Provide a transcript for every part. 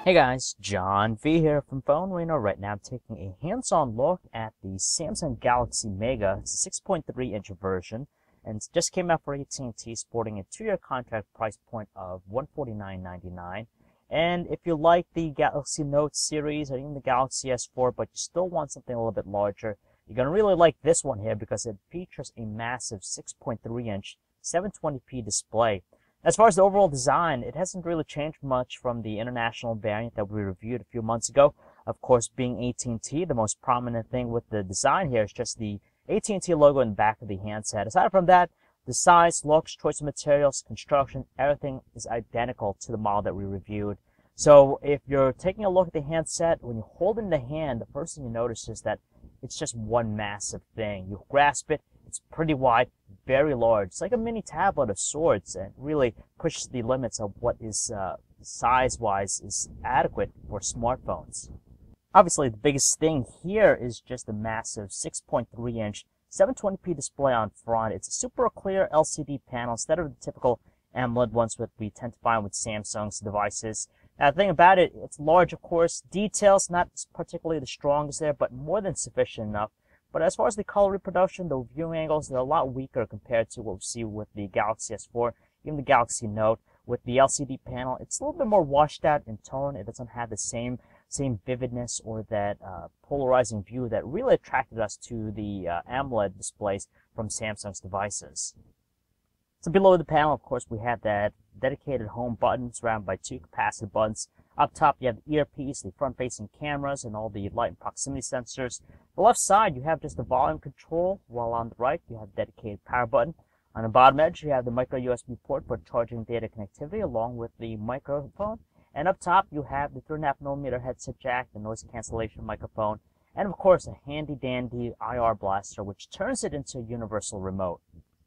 Hey guys, John V here from PhoneArena. Right now I'm taking a hands-on look at the Samsung Galaxy Mega. It's a 6.3-inch version and it just came out for AT&T, sporting a 2-year contract price point of $149.99. And if you like the Galaxy Note series or even the Galaxy S4 but you still want something a little bit larger, you're going to really like this one here because it features a massive 6.3-inch 720p display. As far as the overall design, it hasn't really changed much from the international variant that we reviewed a few months ago. Of course, being AT&T, the most prominent thing with the design here is just the AT&T logo in the back of the handset. Aside from that, the size, looks, choice of materials, construction, everything is identical to the model that we reviewed. So if you're taking a look at the handset, when you hold it in the hand, the first thing you notice is that it's just one massive thing. You grasp it, it's pretty wide, very large. It's like a mini tablet of sorts, and really pushes the limits of what is size-wise is adequate for smartphones. Obviously, the biggest thing here is just the massive 6.3-inch 720p display on front. It's a super clear LCD panel instead of the typical AMOLED ones that we tend to find with Samsung's devices. Now, the thing about it, it's large, of course. Details, not particularly the strongest there, but more than sufficient enough. But as far as the color reproduction, the viewing angles, they're a lot weaker compared to what we see with the Galaxy S4, even the Galaxy Note. With the LCD panel, it's a little bit more washed out in tone. It doesn't have the same vividness or that polarizing view that really attracted us to the AMOLED displays from Samsung's devices. So below the panel, of course, we have that dedicated home button surrounded by 2 capacitive buttons. Up top, you have the earpiece, the front-facing cameras, and all the light and proximity sensors. The left side, you have just the volume control, while on the right, you have the dedicated power button. On the bottom edge, you have the micro USB port for charging data connectivity, along with the microphone. And up top, you have the 3.5mm headset jack, the noise cancellation microphone, and of course, a handy-dandy IR blaster, which turns it into a universal remote.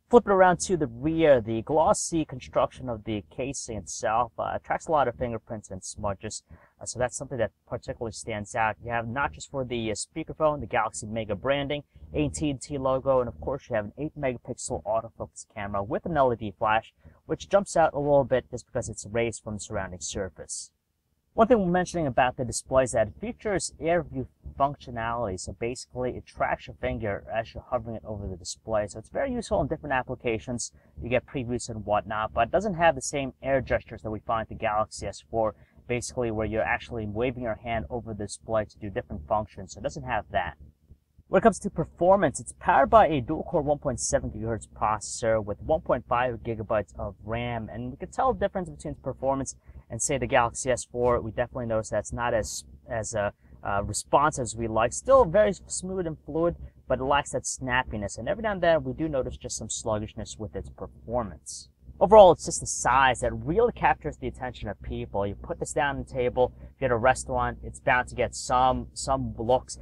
Flip it around to the rear, the glossy construction of the casing itself attracts a lot of fingerprints and smudges, so that's something that particularly stands out. You have notches for the speakerphone, the Galaxy Mega branding, AT&T logo, and of course you have an 8-megapixel autofocus camera with an LED flash, which jumps out a little bit just because it's raised from the surrounding surface. One thing we're mentioning about the display is that it features air view functionality. So basically, it tracks your finger as you're hovering it over the display. So it's very useful in different applications. You get previews and whatnot, but it doesn't have the same air gestures that we find in the Galaxy S4, basically where you're actually waving your hand over the display to do different functions. So it doesn't have that. When it comes to performance, it's powered by a dual-core 1.7 GHz processor with 1.5 gigabytes of RAM, and we can tell the difference between performance and, say, the Galaxy S4. We definitely notice that it's not as responsive as we like. Still very smooth and fluid, but it lacks that snappiness, and every now and then we do notice just some sluggishness with its performance. Overall, it's just the size that really captures the attention of people. You put this down on the table, if you're at a restaurant, it's bound to get some looks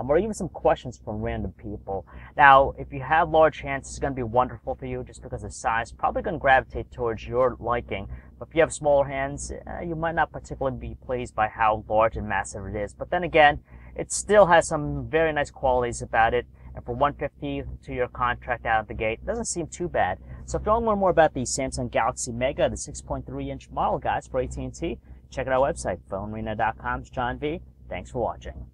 or even some questions from random people. Now, if you have large hands, it's going to be wonderful for you just because the size probably going to gravitate towards your liking. But if you have smaller hands, you might not particularly be pleased by how large and massive it is. But then again, it still has some very nice qualities about it. And for $150 2-year contract out of the gate, it doesn't seem too bad. So if you want to learn more about the Samsung Galaxy Mega, the 6.3-inch model, guys, for AT&T, check out our website, PhoneArena.com. It's John V. Thanks for watching.